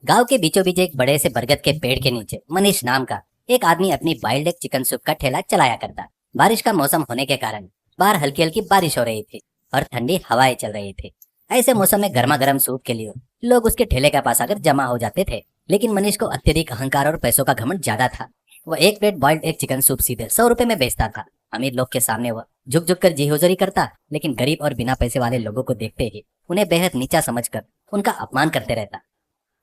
गांव के बीचों बीच एक बड़े से बरगद के पेड़ के नीचे मनीष नाम का एक आदमी अपनी बाइल्ड एग चिकन सूप का ठेला चलाया करता। बारिश का मौसम होने के कारण बाहर हल्की हल्की बारिश हो रही थी और ठंडी हवाएं चल रही थी। ऐसे मौसम में गर्मा गर्म सूप के लिए लोग उसके ठेले के पास आकर जमा हो जाते थे। लेकिन मनीष को अत्यधिक अहंकार और पैसों का घमंड ज्यादा था। वह एक plate boiled egg chicken soup सीधे 100 रुपए में बेचता था। अमीर लोग के सामने वह झुक झुक कर जी हुजूरी करता, लेकिन गरीब और बिना पैसे वाले लोगों को देखते ही उन्हें बेहद नीचा समझकर उनका अपमान करते रहता।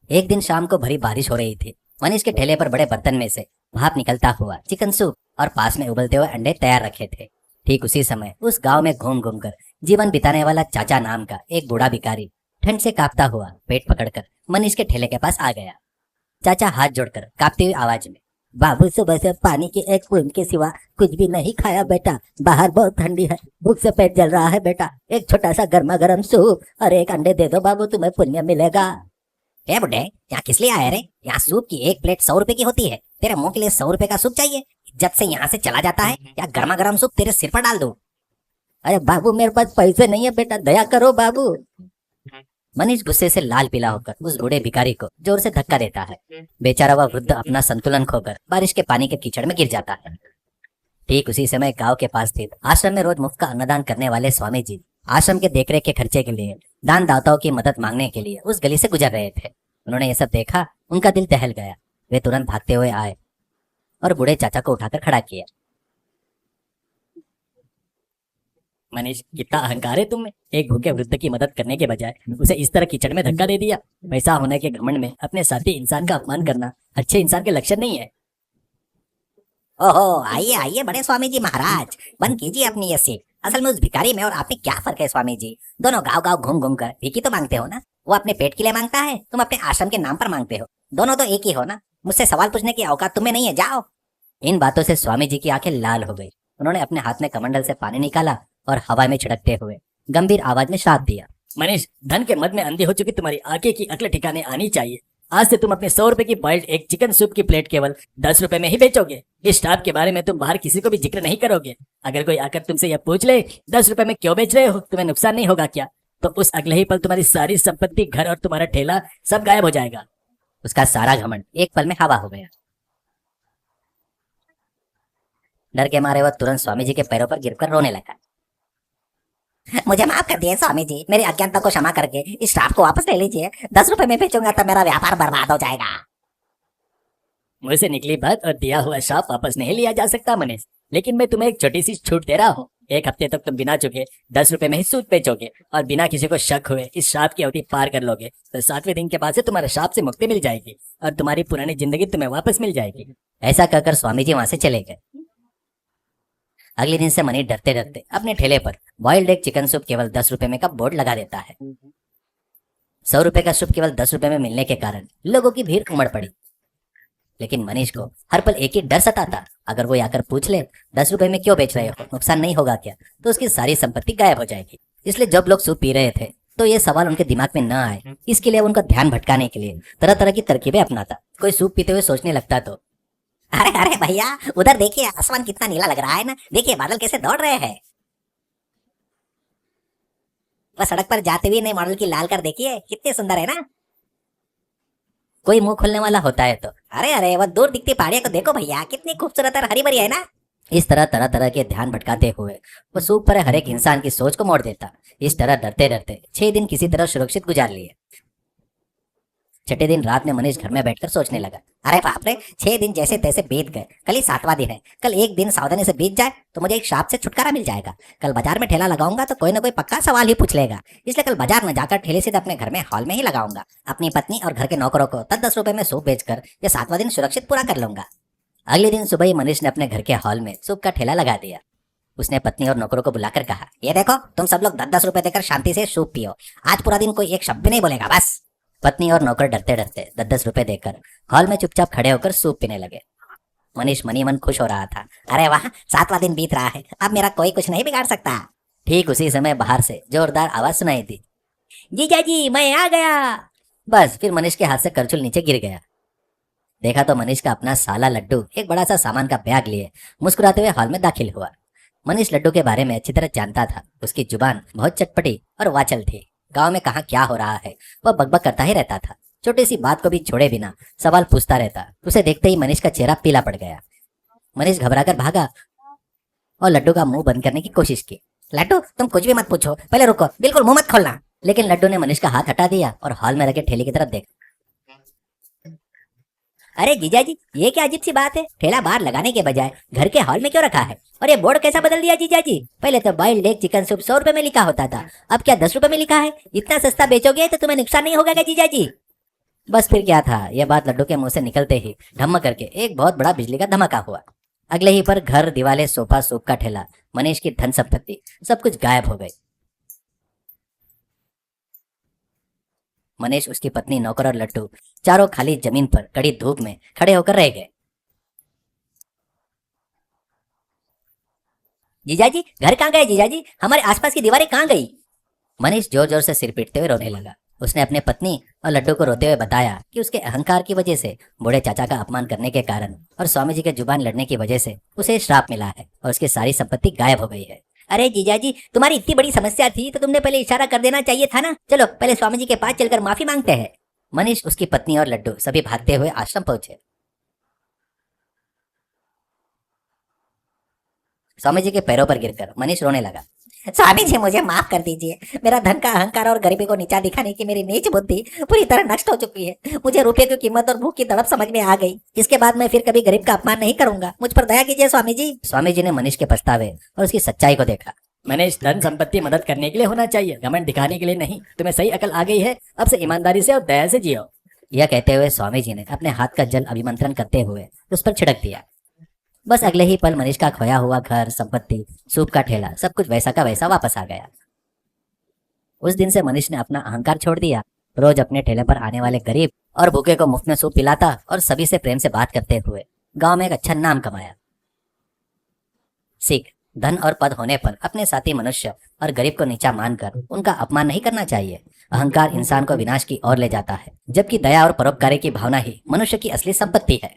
एक दिन शाम को भरी बारिश हो रही थी। मनीष के ठेले पर बड़े बर्तन में से भाप निकलता हुआ चिकन सूप और पास में उबलते हुए अंडे तैयार रखे थे। ठीक उसी समय उस गांव में घूम घूम कर जीवन बिताने वाला चाचा नाम का एक बूढ़ा भिखारी ठंड से कांपता हुआ पेट पकड़कर मनीष के ठेले के पास आ गया। चाचा हाथ जोड़कर कांपती हुई आवाज में, बाबू सुबह से पानी की एक बूंद के सिवा कुछ भी नहीं खाया बेटा, बाहर बहुत ठंडी है, भूख से पेट जल रहा है बेटा, एक छोटा सा गर्मा गर्म सूप और एक अंडे दे दो बाबू, तुम्हें पुण्य मिलेगा। ए बुड्ढे, यहाँ किस लिए आया रे? यहाँ सूप की एक प्लेट 100 रुपए की होती है, तेरे मुंह के लिए 100 रुपए का सूप चाहिए? जब से यहाँ से चला जाता है या गर्मा गर्म सूप तेरे सिर पर डाल दूं? अरे बाबू मेरे पास पैसे नहीं है बेटा, दया करो बाबू। मनीष गुस्से से लाल पीला होकर उस बूढ़े भिखारी को जोर से धक्का देता है। बेचारा वह वृद्ध अपना संतुलन खोकर बारिश के पानी के कीचड़ में गिर जाता है। ठीक उसी समय गांव के पास स्थित आश्रम में रोज मुफ्त का अन्नदान करने वाले स्वामी जी आश्रम के देखरेख के खर्चे के लिए दान दाताओं की मदद मांगने के लिए उस गली से गुजर रहे थे। उन्होंने ये सब देखा, उनका दिल दहल गया। वे तुरंत भागते हुए आए और बूढ़े चाचा को उठाकर खड़ा किया। मनीष, कितना अहंकार है तुम में? एक भूखे वृद्ध की मदद करने के बजाय उसे इस तरह कीचड़ में धक्का दे दिया। पैसा होने के घमंड में अपने साथी इंसान का अपमान करना अच्छे इंसान के लक्षण नहीं है। ओहो, आइए आइए बड़े स्वामी जी महाराज, बंद कीजिए अपनी ये सीट। असल में उस भिखारी में और आप में क्या फर्क है स्वामी जी? दोनों गांव गांव घूम घूम कर भीखी तो मांगते हो ना। वो अपने पेट के लिए मांगता है, तुम अपने आश्रम के नाम पर मांगते हो। दोनों तो एक ही हो ना। मुझसे सवाल पूछने की औकात तुम्हें नहीं है, जाओ। इन बातों से स्वामी जी की आंखें लाल हो गई। उन्होंने अपने हाथ में कमंडल से पानी निकाला और हवा में छिड़कते हुए गंभीर आवाज में श्राप दिया। मनीष, धन के मद में अंधी हो चुकी तुम्हारी आंखें की अकल ठिकाने आनी चाहिए। आज से तुम अपने 100 रुपए की बॉइल्ड एक चिकन सूप की प्लेट केवल 10 रुपए में ही बेचोगे। इस श्राप के बारे में तुम बाहर किसी को भी जिक्र नहीं करोगे। अगर कोई आकर तुमसे यह पूछ ले 10 रुपए में क्यों बेच रहे हो, तुम्हें नुकसान नहीं होगा क्या? तो उस अगले ही पल तुम्हारी सारी संपत्ति, घर और तुम्हारा ठेला सब गायब हो जाएगा। उसका सारा घमंड एक पल में हवा हो गया। डर के मारे वह तुरंत स्वामी जी के पैरों पर गिरकर रोने लगा। मुझे माफ कर दिए स्वामी जी, मेरी अज्ञानता को क्षमा करके इस श्राप को वापस ले लीजिए। 10 रुपए में बेचूंगा तो मेरा व्यापार बर्बाद हो जाएगा। मुंह से निकली बात और दिया हुआ श्राप वापस नहीं लिया जा सकता मनीष, लेकिन मैं तुम्हें एक छोटी सी छूट दे रहा हूँ। 1 हफ्ते तक तुम बिना चुके 10 रुपए में ही सूप बेचोगे और बिना किसी को शक हुए इस श्राप की अवधि पार कर लोगे तो 7वें दिन के बाद से तुम्हारे श्राप से मुक्ति मिल जाएगी और तुम्हारी पुरानी जिंदगी तुम्हें वापस मिल जाएगी। ऐसा कहकर स्वामी जी वहां से चले गए। अगले दिन से मनीष डरते डरते अपने ठेले पर बॉइल्ड एग चिकन सूप केवल 10 रुपए में का बोर्ड लगा देता है। 100 रुपए का सूप केवल 10 रुपए में मिलने के कारण लोगों की भीड़ उमड़ पड़ी। लेकिन मनीष को हर पल एक ही डर सताता, अगर वो आकर पूछ ले 10 रुपए में क्यों बेच रहे हो, नुकसान नहीं होगा क्या, तो उसकी सारी संपत्ति गायब हो जाएगी। इसलिए जब लोग सूप पी रहे थे तो ये सवाल उनके दिमाग में न आए, इसके लिए उनका ध्यान भटकाने के लिए तरह तरह की तरकीबें अपनाता। कोई सूप पीते हुए सोचने लगता तो, अरे अरे भैया, उधर देखिए आसमान कितना नीला लग रहा है ना, देखिए बादल कैसे दौड़ रहे हैं। वह सड़क पर जाते हुए नए मॉडल की लाल कार देखिए, कितनी सुंदर है ना। कोई मुंह खोलने वाला होता है तो, अरे अरे वह दूर दिखती पहाड़ियों को देखो भैया, कितनी खूबसूरत और हरी भरी है ना। इस तरह तरह तरह के ध्यान भटकाते हुए वो सूप पर हर एक इंसान की सोच को मोड़ देता। इस तरह डरते डरते 6 दिन किसी तरह सुरक्षित गुजार लिए। 6ठे दिन रात में मनीष घर में बैठकर सोचने लगा, अरे बाप रे, 6 दिन जैसे तैसे बीत गए। कल ही 7वां दिन है। कल एक दिन सावधानी से बीत जाए तो मुझे एक श्राप से छुटकारा मिल जाएगा। कल बाजार में ठेला लगाऊंगा तो कोई ना कोई पक्का सवाल ही पूछ लेगा, इसलिए कल बाजार में जाकर ठेले सीधे अपने घर में हॉल में ही लगाऊंगा। अपनी पत्नी और घर के नौकरों को 10-10 रुपए में सूप बेचकर ये 7वां दिन सुरक्षित पूरा कर लूंगा। अगले दिन सुबह ही मनीष ने अपने घर के हॉल में सूप का ठेला लगा दिया। उसने पत्नी और नौकरों को बुलाकर कहा, ये देखो तुम सब लोग 10-10 रुपए देकर शांति से सूप पियो। आज पूरा दिन कोई एक शब्द भी नहीं बोलेगा, बस। पत्नी और नौकर डरते डरते 10-10 रुपए देकर हॉल में चुपचाप खड़े होकर सूप पीने लगे। मनीष मनी मन खुश हो रहा था। अरे वाह, 7वां दिन बीत रहा है, अब मेरा कोई कुछ नहीं बिगाड़ सकता। ठीक उसी समय बाहर से जोरदार आवाज सुनाई दी, जीजा जी मैं आ गया। बस फिर मनीष के हाथ से करछुल नीचे गिर गया। देखा तो मनीष का अपना साला लड्डू एक बड़ा सा सामान का बैग लिए मुस्कुराते हुए हॉल में दाखिल हुआ। मनीष लड्डू के बारे में अच्छी तरह जानता था। उसकी जुबान बहुत चटपटी और वाचल थी। गांव में कहाँ क्या हो रहा है वह बकबक करता ही रहता था। छोटी सी बात को भी छोड़े बिना सवाल पूछता रहता। उसे देखते ही मनीष का चेहरा पीला पड़ गया। मनीष घबराकर भागा और लड्डू का मुंह बंद करने की कोशिश की। लड्डू, तुम कुछ भी मत पूछो, पहले रुको, बिल्कुल मुंह मत खोलना। लेकिन लड्डू ने मनीष का हाथ हटा दिया और हॉल में रखे ठेले की तरफ देखा। अरे जीजाजी, ये क्या अजीब सी बात है? ठेला बाहर लगाने के बजाय घर के हॉल में क्यों रखा है? और ये बोर्ड कैसा बदल दिया जीजाजी? पहले तो बॉइल्ड एग चिकन सूप 100 रुपए में लिखा होता था, अब क्या 10 रुपए में लिखा है? इतना सस्ता बेचोगे तो तुम्हें नुकसान नहीं होगा क्या जीजाजी? बस फिर क्या था, यह बात लड्डू के मुंह से निकलते ही ढम करके एक बहुत बड़ा बिजली का धमाका हुआ। अगले ही पर घर, दीवाले, सोफा, सूप का ठेला, मनीष की धन संपत्ति, सब कुछ गायब हो गई। मनीष, उसकी पत्नी, नौकर और लड्डू चारों खाली जमीन पर कड़ी धूप में खड़े होकर रह गए। जीजाजी, घर कहाँ गए जीजाजी? हमारे आसपास की दीवारें कहाँ गई? मनीष जोर जोर से सिर पीटते हुए रोने लगा। उसने अपने पत्नी और लड्डू को रोते हुए बताया कि उसके अहंकार की वजह से, बूढ़े चाचा का अपमान करने के कारण और स्वामी जी के जुबान लड़ने की वजह से उसे श्राप मिला है और उसकी सारी संपत्ति गायब हो गई है। अरे जीजाजी, तुम्हारी इतनी बड़ी समस्या थी तो तुमने पहले इशारा कर देना चाहिए था ना। चलो पहले स्वामी जी के पास चलकर माफी मांगते हैं। मनीष, उसकी पत्नी और लड्डू सभी भागते हुए आश्रम पहुंचे। स्वामी जी के पैरों पर गिरकर मनीष रोने लगा। स्वामी जी, मुझे माफ कर दीजिए। मेरा धन का अहंकार और गरीबी को नीचा दिखाने की मेरी नीच बुद्धि पूरी तरह नष्ट हो चुकी है। मुझे रुपये की कीमत और भूख की तड़प समझ में आ गई। इसके बाद मैं फिर कभी गरीब का अपमान नहीं करूंगा। मुझ पर दया कीजिए स्वामी जी। स्वामी जी ने मनीष के पछतावे और उसकी सच्चाई को देखा। मनीष, धन संपत्ति मदद करने के लिए होना चाहिए, घमंड दिखाने के लिए नहीं। तुम्हें सही अकल आ गई है, अब से ईमानदारी से और दया से जियो। यह कहते हुए स्वामी जी ने अपने हाथ का जल अभिमंत्रण करते हुए उस पर छिड़क दिया। बस अगले ही पल मनीष का खोया हुआ घर, संपत्ति, सूप का ठेला, सब कुछ वैसा का वैसा वापस आ गया। उस दिन से मनीष ने अपना अहंकार छोड़ दिया। रोज अपने ठेले पर आने वाले गरीब और भूखे को मुफ्त में सूप पिलाता और सभी से प्रेम से बात करते हुए गांव में एक अच्छा नाम कमाया। सीख, धन और पद होने पर अपने साथी मनुष्य और गरीब को नीचा मानकर उनका अपमान नहीं करना चाहिए। अहंकार इंसान को विनाश की ओर ले जाता है, जबकि दया और परोपकारी की भावना ही मनुष्य की असली संपत्ति है।